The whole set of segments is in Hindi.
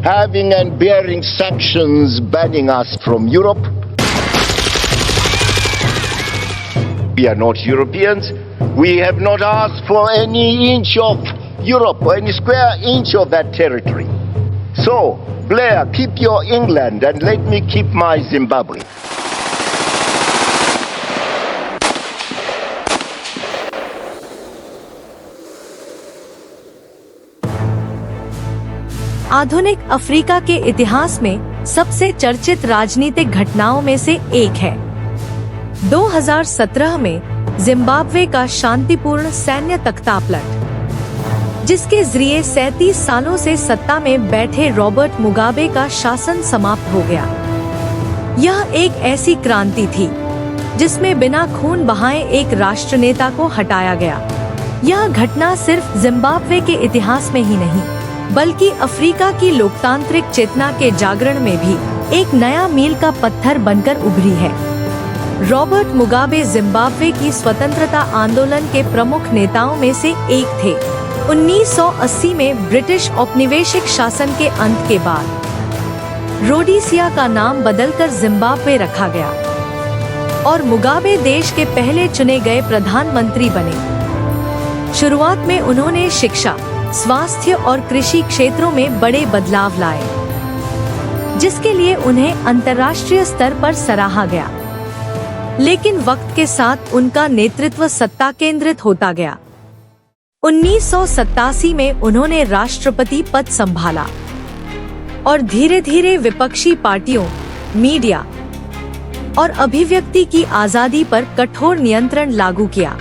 having and bearing sanctions banning us from Europe. We are not Europeans. We have not asked for any inch of Europe or any square inch of that territory. So, Blair, keep your England and let me keep my Zimbabwe. आधुनिक अफ्रीका के इतिहास में सबसे चर्चित राजनीतिक घटनाओं में से एक है 2017 में जिम्बाब्वे का शांतिपूर्ण सैन्य तख्तापलट, जिसके जरिए 37 सालों से सत्ता में बैठे रॉबर्ट मुगाबे का शासन समाप्त हो गया। यह एक ऐसी क्रांति थी जिसमें बिना खून बहाए एक राष्ट्रनेता को हटाया गया। यह घटना सिर्फ जिम्बाब्वे के इतिहास में ही नहीं बल्कि अफ्रीका की लोकतांत्रिक चेतना के जागरण में भी एक नया मील का पत्थर बनकर उभरी है। रॉबर्ट मुगाबे जिम्बाब्वे की स्वतंत्रता आंदोलन के प्रमुख नेताओं में से एक थे। 1980 में ब्रिटिश औपनिवेशिक शासन के अंत के बाद रोडीसिया का नाम बदलकर जिम्बाब्वे रखा गया और मुगाबे देश के पहले चुने गए प्रधानमंत्री बने। शुरुआत में उन्होंने शिक्षा, स्वास्थ्य और कृषि क्षेत्रों में बड़े बदलाव लाए, जिसके लिए उन्हें अंतर्राष्ट्रीय स्तर पर सराहा गया। लेकिन वक्त के साथ उनका नेतृत्व सत्ता केंद्रित होता गया। 1987 में उन्होंने राष्ट्रपति पद संभाला और धीरे धीरे विपक्षी पार्टियों, मीडिया और अभिव्यक्ति की आजादी पर कठोर नियंत्रण लागू किया।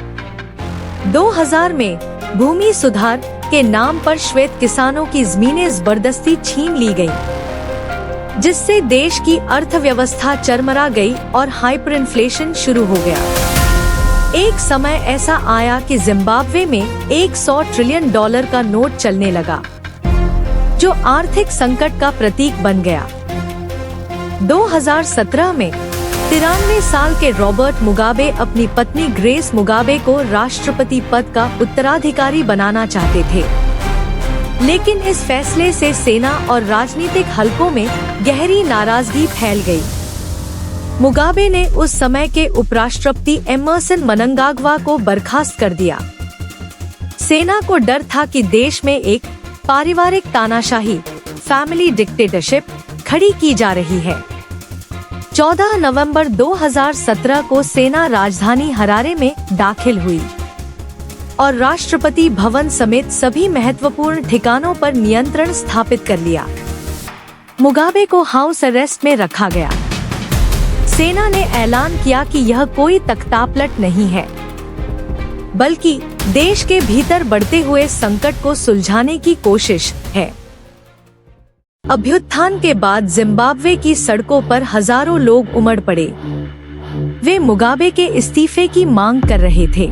2000 में भूमि सुधार के नाम पर श्वेत किसानों की जमीनें जबरदस्ती छीन ली गयी, जिससे देश की अर्थव्यवस्था चरमरा गई और हाइपर इन्फ्लेशन शुरू हो गया। एक समय ऐसा आया कि जिम्बाब्वे में $100 ट्रिलियन का नोट चलने लगा, जो आर्थिक संकट का प्रतीक बन गया। 2017 में 93 साल के रॉबर्ट मुगाबे अपनी पत्नी ग्रेस मुगाबे को राष्ट्रपति पद का उत्तराधिकारी बनाना चाहते थे, लेकिन इस फैसले से सेना और राजनीतिक हलकों में गहरी नाराजगी फैल गई। मुगाबे ने उस समय के उपराष्ट्रपति एमर्सन मनंगाग्वा को बर्खास्त कर दिया। सेना को डर था कि देश में एक पारिवारिक तानाशाही, फैमिली डिक्टेटरशिप खड़ी की जा रही है। 14 नवंबर 2017 को सेना राजधानी हरारे में दाखिल हुई और राष्ट्रपति भवन समेत सभी महत्वपूर्ण ठिकानों पर नियंत्रण स्थापित कर लिया। मुगाबे को हाउस अरेस्ट में रखा गया। सेना ने ऐलान किया कि यह कोई तख्तापलट नहीं है, बल्कि देश के भीतर बढ़ते हुए संकट को सुलझाने की कोशिश है। अभ्युत्थान के बाद जिम्बाब्वे की सड़कों पर हजारों लोग उमड़ पड़े। वे मुगाबे के इस्तीफे की मांग कर रहे थे।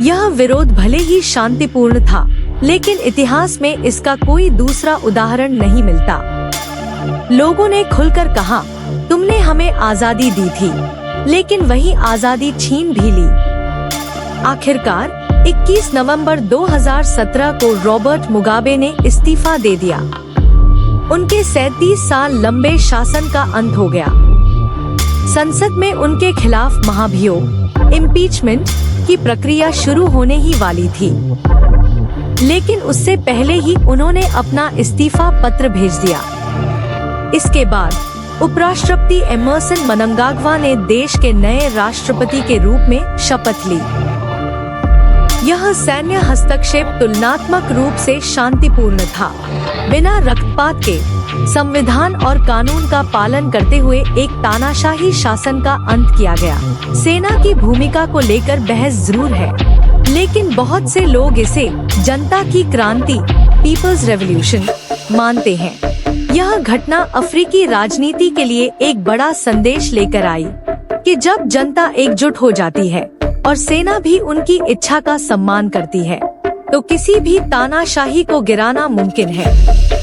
यह विरोध भले ही शांतिपूर्ण था, लेकिन इतिहास में इसका कोई दूसरा उदाहरण नहीं मिलता। लोगों ने खुलकर कहा, तुमने हमें आजादी दी थी, लेकिन वही आजादी छीन भी ली। आखिरकार 21 नवंबर 2017 को रॉबर्ट मुगाबे ने इस्तीफा दे दिया। उनके 37 साल लंबे शासन का अंत हो गया। संसद में उनके खिलाफ महाभियोग, इम्पीचमेंट की प्रक्रिया शुरू होने ही वाली थी, लेकिन उससे पहले ही उन्होंने अपना इस्तीफा पत्र भेज दिया। इसके बाद उपराष्ट्रपति एमर्सन मनंगाग्वा ने देश के नए राष्ट्रपति के रूप में शपथ ली। यह सैन्य हस्तक्षेप तुलनात्मक रूप से शांतिपूर्ण था। बिना रक्तपात के संविधान और कानून का पालन करते हुए एक तानाशाही शासन का अंत किया गया। सेना की भूमिका को लेकर बहस जरूर है, लेकिन बहुत से लोग इसे जनता की क्रांति, पीपल्स रेवोल्यूशन मानते हैं। यह घटना अफ्रीकी राजनीति के लिए एक बड़ा संदेश लेकर आई कि जब जनता एकजुट हो जाती है और सेना भी उनकी इच्छा का सम्मान करती है, तो किसी भी तानाशाही को गिराना मुमकिन है।